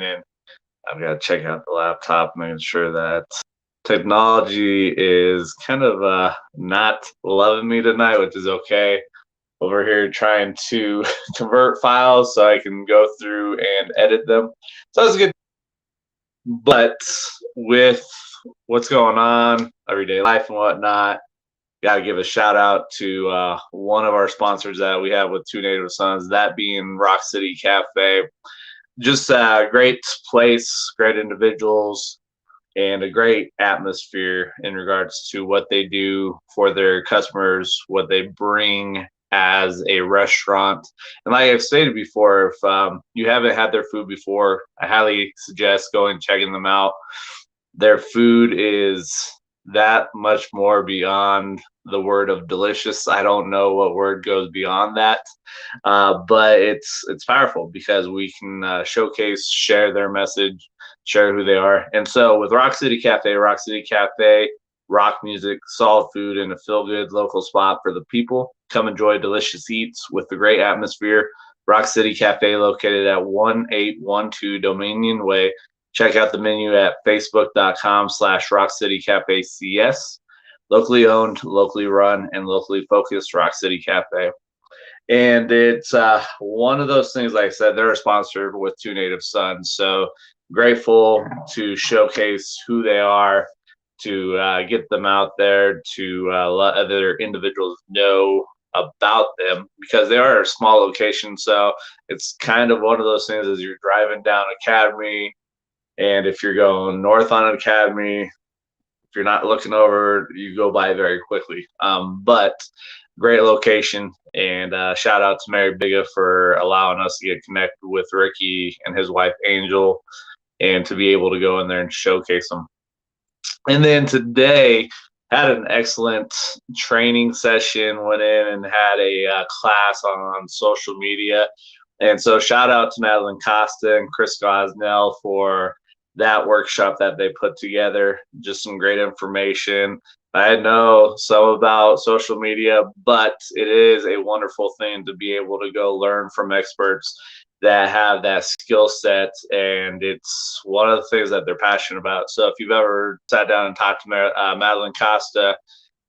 and I've got to check out the laptop, making sure that technology is kind of not loving me tonight, which is okay. Over here trying to convert files so I can go through and edit them. So that's good. But with what's going on, everyday life and whatnot, got to give a shout out to one of our sponsors that we have with Two Native Sons, that being Rock City Cafe. Just a great place, great individuals, and a great atmosphere in regards to what they do for their customers, what they bring as a restaurant. And like I've stated before, if you haven't had their food before, I highly suggest going and checking them out. Their food is that much more beyond the word of delicious. I don't know what word goes beyond that, but it's powerful because we can showcase, share their message, share who they are. And so with Rock City Cafe, rock music, solid food, and a feel-good local spot for the people. Come enjoy delicious eats with the great atmosphere. Rock City Cafe, located at 1812 Dominion Way. Check out the menu at facebook.com/Rock City Cafe CS. Locally owned, locally run, and locally focused Rock City Cafe. And it's one of those things, like I said, they're a sponsor with Two Native Sons. So grateful to showcase who they are, to get them out there, to let other individuals know about them, because they are a small location. So it's kind of one of those things as you're driving down Academy, and if you're going north on Academy, if you're not looking over, you go by very quickly. But great location, and shout out to Mary Biga for allowing us to get connected with Ricky and his wife Angel, and to be able to go in there and showcase them. And then today had an excellent training session, went in and had a class on social media. And so shout out to Madeline Costa and Chris Gosnell for that workshop that they put together. Just some great information. I know some about social media, but it is a wonderful thing to be able to go learn from experts that have that skill set, and it's one of the things that they're passionate about. So if you've ever sat down and talked to Madeline Costa,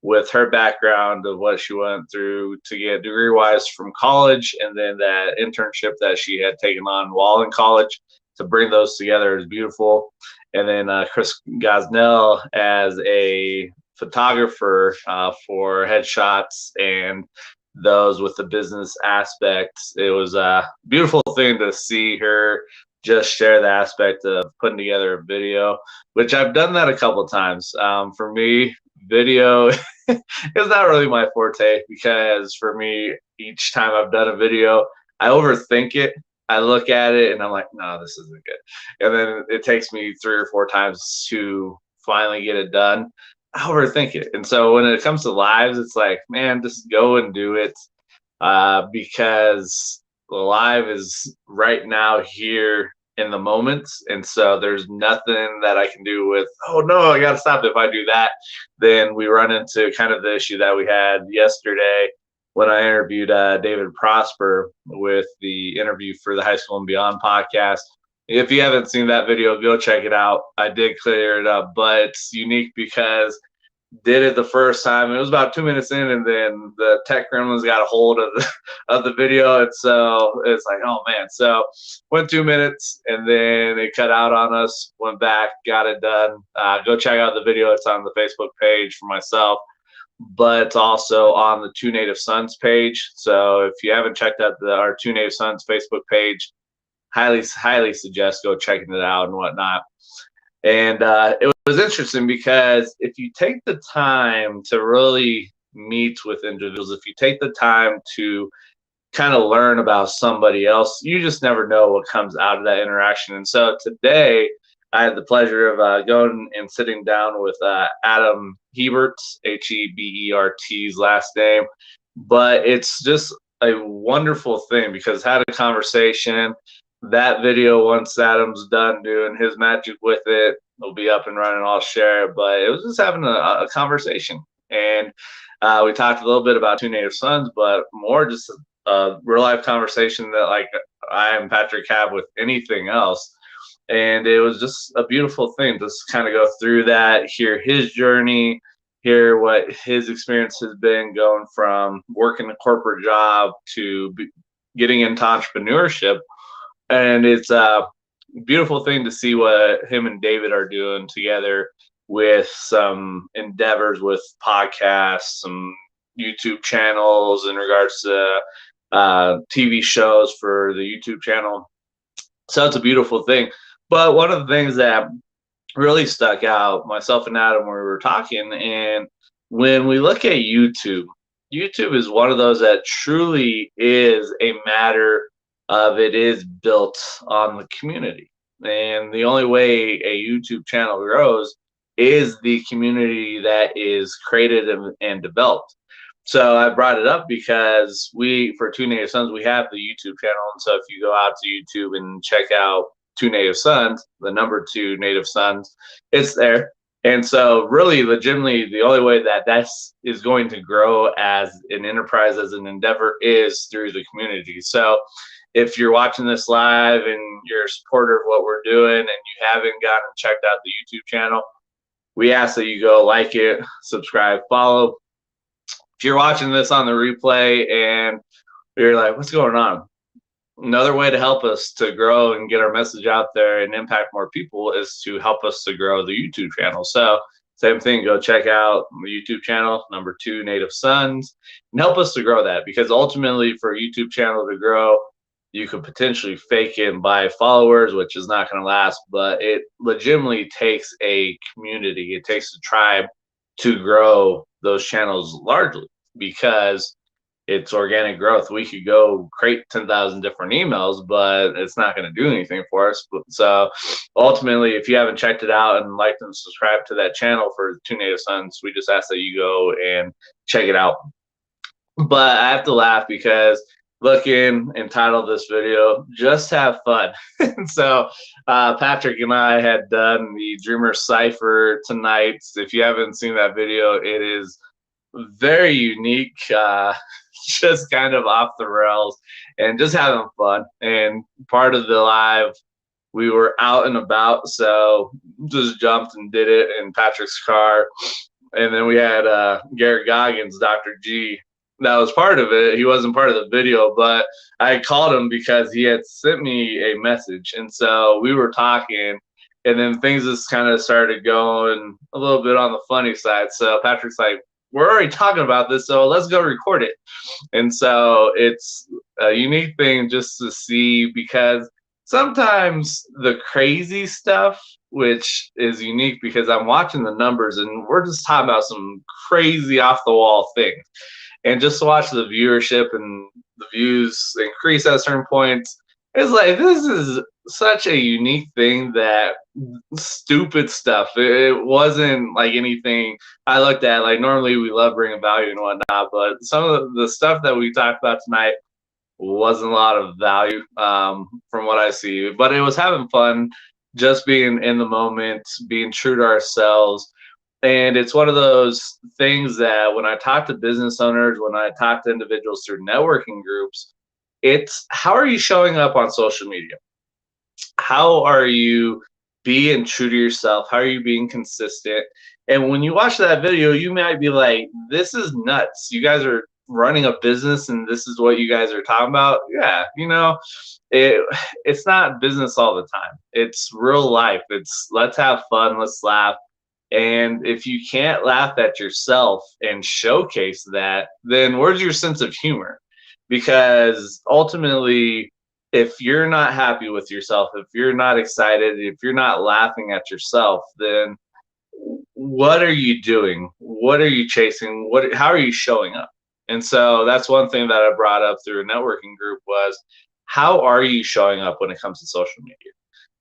with her background of what she went through to get degree-wise from college, and then that internship that she had taken on while in college, to bring those together is beautiful. And then Chris Gosnell as a photographer for headshots and those with the business aspects. It was a beautiful thing to see her just share the aspect of putting together a video, which I've done that a couple times. For me, video is not really my forte, because for me, each time I've done a video, I overthink it. I look at it and I'm like, no, this isn't good. And then it takes me 3 or 4 times to finally get it done. I overthink it. And so when it comes to lives, it's like, man, just go and do it, because the live is right now here in the moment. And so there's nothing that I can do with, oh no, I got to stop. If I do that, then we run into kind of the issue that we had yesterday when I interviewed David Prosper with the interview for the High School and Beyond podcast. If you haven't seen that video, go check it out. I did clear it up, but it's unique because did it the first time. It was about 2 minutes in, and then the tech gremlins got a hold of the video, and so it's like, oh man. So went 2 minutes, and then it cut out on us. Went back, got it done. Go check out the video. It's on the Facebook page for myself, but it's also on the Two Native Sons page. So if you haven't checked out our Two Native Sons Facebook page, highly suggest go checking it out and whatnot. And it was interesting because if you take the time to really meet with individuals, if you take the time to kind of learn about somebody else, you just never know what comes out of that interaction. And so today I had the pleasure of going and sitting down with Adam Hebert, Hebert's last name. But it's just a wonderful thing because I had a conversation. That video, once Adam's done doing his magic with it, will be up and running. I'll share it. But it was just having a conversation. And we talked a little bit about Two Native Sons, but more just a real life conversation that, like, I and Patrick have with anything else. And it was just a beautiful thing to just kind of go through that, hear his journey, hear what his experience has been going from working a corporate job to getting into entrepreneurship. And it's a beautiful thing to see what him and David are doing together with some endeavors with podcasts, some YouTube channels in regards to TV shows for the YouTube channel. So it's a beautiful thing. But one of the things that really stuck out, myself and Adam, when we were talking, and when we look at YouTube, YouTube is one of those that truly is a matter of it is built on the community. And the only way a YouTube channel grows is the community that is created and developed. So I brought it up because we, for Two Native Sons, we have the YouTube channel. And so if you go out to YouTube and check out Two Native Sons, the number Two Native Sons, it's there. And so really legitimately the only way that that's is going to grow as an enterprise, as an endeavor, is through the community. So if you're watching this live and you're a supporter of what we're doing and you haven't gone and checked out the YouTube channel, we ask that you go like it, subscribe, follow. If you're watching this on the replay and you're like, what's going on? Another way to help us to grow and get our message out there and impact more people is to help us to grow the YouTube channel. So same thing, go check out the YouTube channel, number Two Native Sons, and help us to grow that, because ultimately for a YouTube channel to grow, you could potentially fake it and buy followers, which is not going to last, but it legitimately takes a community. It takes a tribe to grow those channels largely, because it's organic growth. We could go create 10,000 different emails, but it's not going to do anything for us. So ultimately, if you haven't checked it out and liked and subscribed to that channel for Two Native Sons, we just ask that you go and check it out. But I have to laugh because looking and titled this video, Just Have Fun. So Patrick and I had done the Dreamer Cypher tonight. If you haven't seen that video, it is very unique, just kind of off the rails and just having fun. And part of the live, we were out and about, so just jumped and did it in Patrick's car. And then we had Garrett Goggins, Dr. G, that was part of it. He wasn't part of the video, but I called him because he had sent me a message. And so we were talking, and then things just kind of started going a little bit on the funny side. So Patrick's like, we're already talking about this, so let's go record it. And so it's a unique thing just to see, because sometimes the crazy stuff, which is unique because I'm watching the numbers and we're just talking about some crazy off the wall things. And just to watch the viewership and the views increase at certain points, it's like, this is such a unique thing, that stupid stuff. It wasn't like anything I looked at. Like, normally we love bringing value and whatnot, but some of the stuff that we talked about tonight wasn't a lot of value from what I see. But it was having fun, just being in the moment, being true to ourselves. And it's one of those things that when I talk to business owners, when I talk to individuals through networking groups, it's how are you showing up on social media? How are you being true to yourself? How are you being consistent? And when you watch that video, you might be like, this is nuts. You guys are running a business and this is what you guys are talking about. Yeah, it's not business all the time. It's real life. It's let's have fun, let's laugh. And if you can't laugh at yourself and showcase that, then where's your sense of humor? Because ultimately, if you're not happy with yourself, if you're not excited, if you're not laughing at yourself, then what are you doing? What are you chasing? How are you showing up? And so that's one thing that I brought up through a networking group was, how are you showing up when it comes to social media?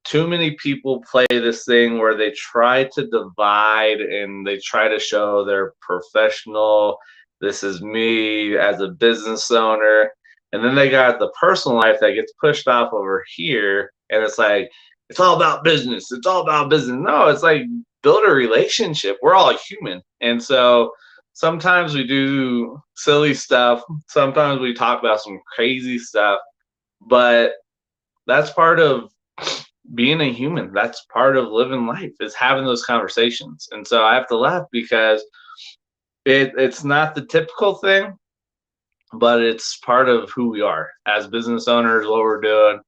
Too many people play this thing where they try to divide and they try to show they're professional. This is me as a business owner. And then they got the personal life that gets pushed off over here. And it's like, it's all about business. It's all about business. No, it's like, build a relationship. We're all human. And so sometimes we do silly stuff. Sometimes we talk about some crazy stuff. But that's part of being a human. That's part of living life, is having those conversations. And so I have to laugh because it's not the typical thing, but it's part of who we are as business owners, what we're doing,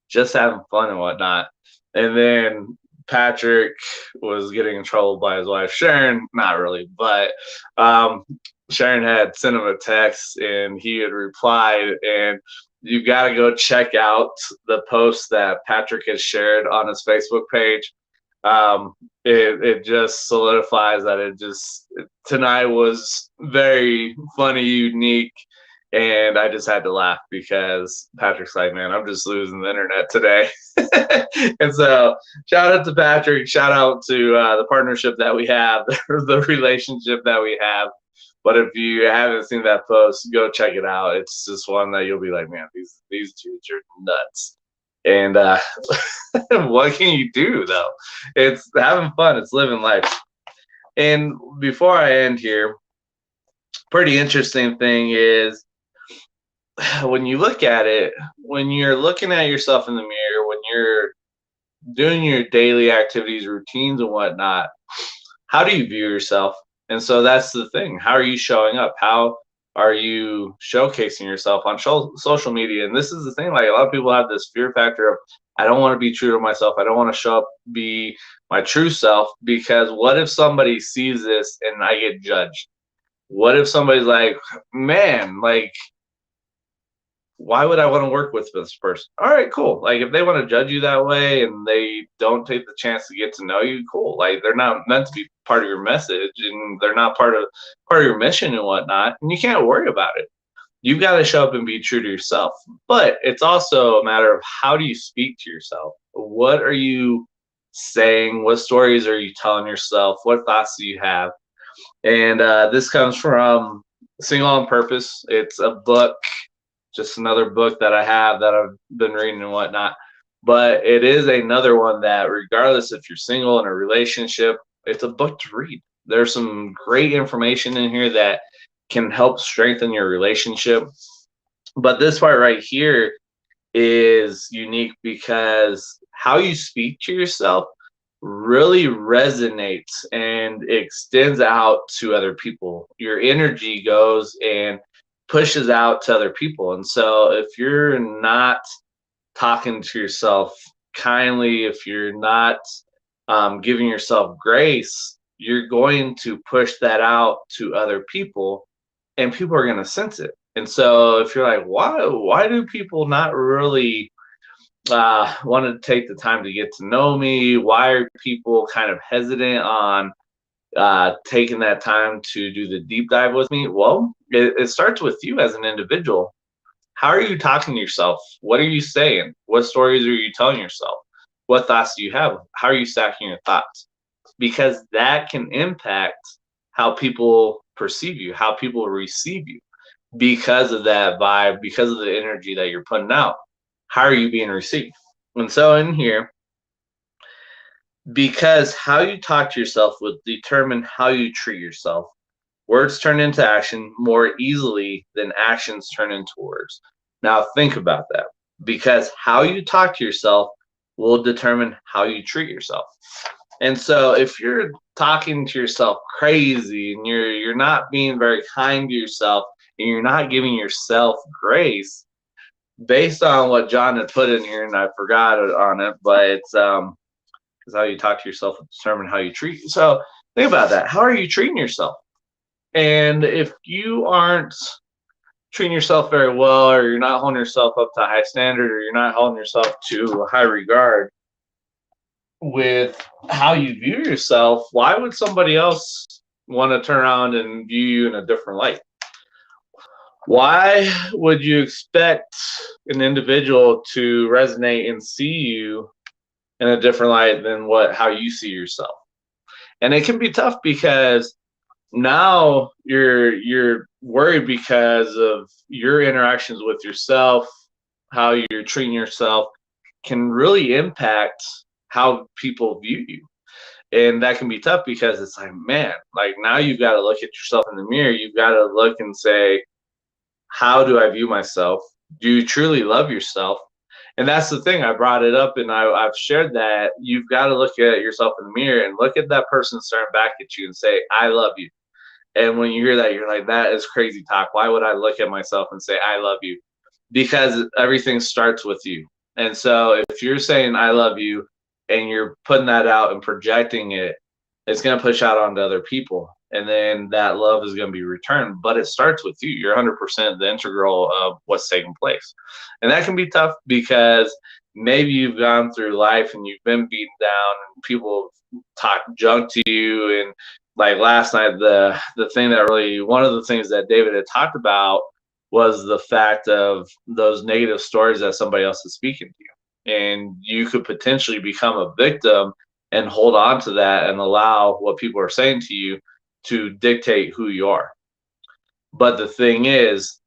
just having fun and whatnot. And then Patrick was getting in trouble by his wife, Sharon. Not really, but um, Sharon had sent him a text and he had replied. And you got to go check out the post that Patrick has shared on his Facebook page. um, it just solidifies that tonight was very funny, unique, and I just had to laugh because Patrick's like, man, I'm just losing the internet today. And so, shout out to Patrick, shout out to the partnership that we have, the relationship that we have. But if you haven't seen that post, go check it out. It's just one that you'll be like, man, these dudes are nuts. And what can you do though? It's having fun. It's living life. And before I end here, pretty interesting thing is when you look at it, when you're looking at yourself in the mirror, when you're doing your daily activities, routines, and whatnot, how do you view yourself? And so that's the thing. How are you showing up? How are you showcasing yourself on social media? And this is the thing, like a lot of people have this fear factor of, I don't want to be true to myself. I don't want to show up, be my true self, because what if somebody sees this and I get judged? What if somebody's like, man, like, why would I want to work with this person? All right, cool. Like if they want to judge you that way and they don't take the chance to get to know you, cool. Like they're not meant to be part of your message and they're not part of your mission and whatnot. And you can't worry about it. You've got to show up and be true to yourself. But it's also a matter of how do you speak to yourself? What are you saying? What stories are you telling yourself? What thoughts do you have? And this comes from Single on Purpose. It's a book, just another book that I have that I've been reading and whatnot. But it is another one that, regardless if you're single in a relationship, it's a book to read. There's some great information in here that can help strengthen your relationship. But this part right here is unique because how you speak to yourself really resonates and extends out to other people. Your energy goes and pushes out to other people. And so if you're not talking to yourself kindly, if you're not giving yourself grace, you're going to push that out to other people and people are going to sense it. And so if you're like, why do people not really want to take the time to get to know me? Why are people kind of hesitant on taking that time to do the deep dive with me? Well, it starts with you as an individual. How are you talking to yourself? What are you saying? What stories are you telling yourself? What thoughts do you have? How are you stacking your thoughts? Because that can impact how people perceive you, how people receive you, because of that vibe, because of the energy that you're putting out. How are you being received? And so in here, because how you talk to yourself will determine how you treat yourself. Words turn into action more easily than actions turn into words. Now think about that, because how you talk to yourself will determine how you treat yourself. And so if you're talking to yourself crazy and you're not being very kind to yourself and you're not giving yourself grace, based on what John had put in here, and I forgot on it, but it's how you talk to yourself will determine how you treat. So think about that. How are you treating yourself? And if you aren't treating yourself very well, or you're not holding yourself up to a high standard, or you're not holding yourself to a high regard with how you view yourself, why would somebody else want to turn around and view you in a different light? Why would you expect an individual to resonate and see you in a different light than how you see yourself? And it can be tough because now you're worried because of your interactions with yourself. How you're treating yourself can really impact how people view you. And that can be tough because it's like, man, like now you've got to look at yourself in the mirror. You've got to look and say, how do I view myself? Do you truly love yourself? And that's the thing. I brought it up, and I've shared that you've got to look at yourself in the mirror and look at that person staring back at you and say, I love you. And when you hear that, you're like, that is crazy talk. Why would I look at myself and say, I love you? Because everything starts with you. And so if you're saying, I love you, and you're putting that out and projecting it, it's going to push out onto other people. And then that love is going to be returned. But it starts with you. You're 100% the integral of what's taking place. And that can be tough because maybe you've gone through life and you've been beaten down and people talk junk to you. And like last night, the thing that really, one of the things that David had talked about was the fact of those negative stories that somebody else is speaking to you. And you could potentially become a victim and hold on to that and allow what people are saying to you to dictate who you are. But the thing is,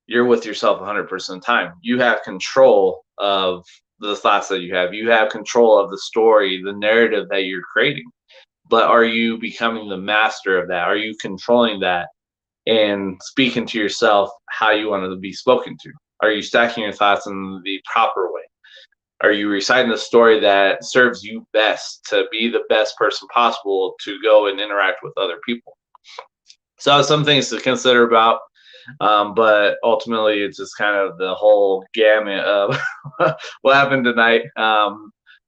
you're with yourself 100% of the time. You have control of the thoughts that you have. You have control of the story, the narrative that you're creating. But are you becoming the master of that? Are you controlling that and speaking to yourself how you want to be spoken to? Are you stacking your thoughts in the proper way? Are you reciting the story that serves you best to be the best person possible to go and interact with other people? So some things to consider about, but ultimately it's just kind of the whole gamut of what happened tonight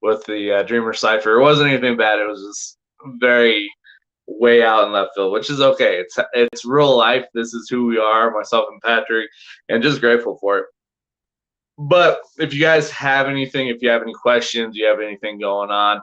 with the Dreamer Cipher. It wasn't anything bad. It was just very way out in left field, which is okay. It's real life. This is who we are, myself and Patrick, and just grateful for it. But if you guys have anything, if you have any questions, you have anything going on,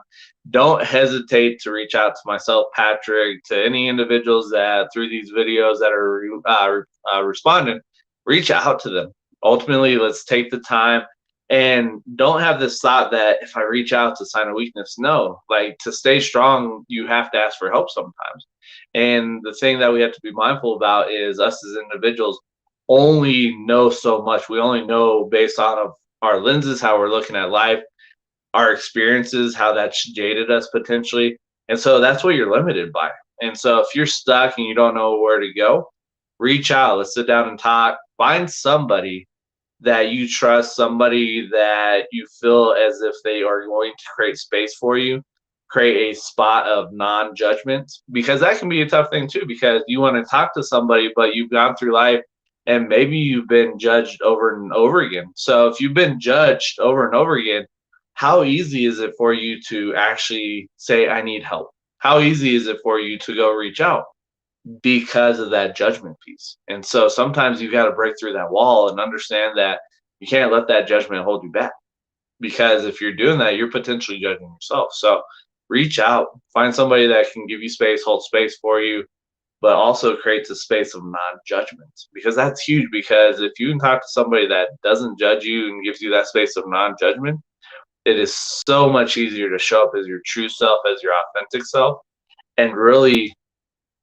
don't hesitate to reach out to myself, Patrick, to any individuals that through these videos that are responding, reach out to them. Ultimately, let's take the time and don't have this thought that if I reach out to sign a weakness. No, like to stay strong, you have to ask for help sometimes. And the thing that we have to be mindful about is us as individuals only know so much. We only know based on of our lenses, how we're looking at life, our experiences, how that's jaded us potentially. And so that's what you're limited by. And so if you're stuck and you don't know where to go, reach out. Let's sit down and talk. Find somebody that you trust, somebody that you feel as if they are going to create space for you, create a spot of non-judgment, because that can be a tough thing too, because you want to talk to somebody, but you've gone through life and maybe you've been judged over and over again. So if you've been judged over and over again, how easy is it for you to actually say, I need help? How easy is it for you to go reach out? Because of that judgment piece. And so sometimes you've got to break through that wall and understand that you can't let that judgment hold you back. Because if you're doing that, you're potentially judging yourself. So reach out, find somebody that can give you space, hold space for you, but also creates a space of non-judgment, because that's huge. Because if you can talk to somebody that doesn't judge you and gives you that space of non-judgment, it is so much easier to show up as your true self, as your authentic self, and really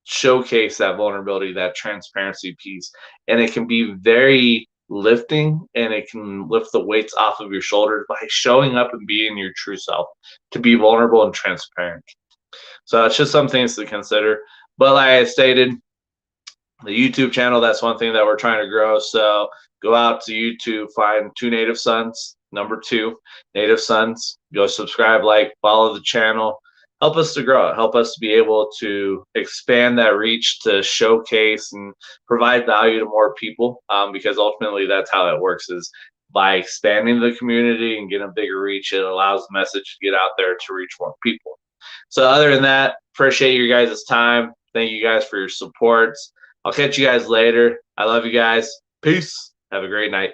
showcase that vulnerability, that transparency piece. And it can be very lifting, and it can lift the weights off of your shoulders by showing up and being your true self, to be vulnerable and transparent. So it's just some things to consider. But like I stated, the YouTube channel, that's one thing that we're trying to grow. So go out to YouTube, find Two Native Sons, number 2 Native Sons, go subscribe, like, follow the channel. Help us to grow it. Help us to be able to expand that reach, to showcase and provide value to more people, because ultimately that's how it works, is by expanding the community and getting a bigger reach. It allows the message to get out there to reach more people. So other than that, appreciate you guys' time. Thank you guys for your supports. I'll catch you guys later. I love you guys. Peace. Have a great night.